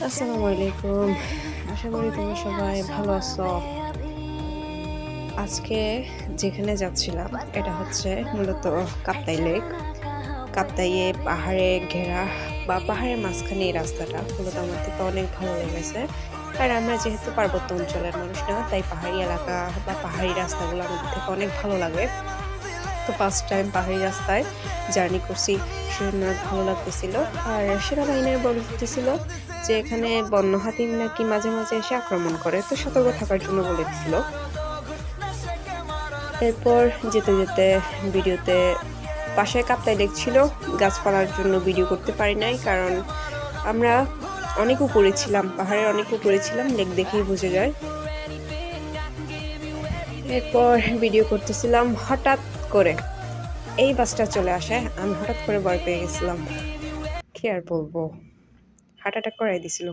আসসালামু আলাইকুম। আশা করি তোমরা সবাই ভালো আছো। আজকে যেখানে যাচ্ছিলাম এটা হচ্ছে মূলত কাপ্তাই লেক। কাপ্তাইয়ে পাহাড়ে ঘেরা বা পাহাড়ের মাঝখানে এই রাস্তাটা মূলত আমার থেকে অনেক ভালো লেগেছে। আর আমরা যেহেতু পার্বত্য অঞ্চলের মানুষ না, তাই পাহাড়ি এলাকা বা পাহাড়ি রাস্তাগুলো আমাদের থেকে অনেক ভালো লাগে। তো ফার্স্ট টাইম পাহাড়ি রাস্তায় জার্নি করছি, সেজন্য ভালো লাগতেছিল। আর সেনাবাহিনীর বলতেছিল যে এখানে বন্য হাতি নাকি মাঝে মাঝে এসে আক্রমণ করে, তো সতর্ক থাকার জন্য বলে দিছিল। এরপর যেতে যেতে ভিডিওতে পাশে কাপ্তাই লেক ছিল, গাছপালার জন্য ভিডিও করতে পারি নাই, কারণ আমরা অনেক উপরে ছিলাম, পাহাড়ের অনেক উপরে ছিলাম, লেক দেখেই বুঝে যায়। এরপর ভিডিও করতেছিলাম, হঠাৎ করে এই বাসটা চলে আসে। আমি হঠাৎ করে ভয় পেয়ে গেছিলাম, কি আর বলবো, হার্ট অ্যাটাক করাই দিছিল।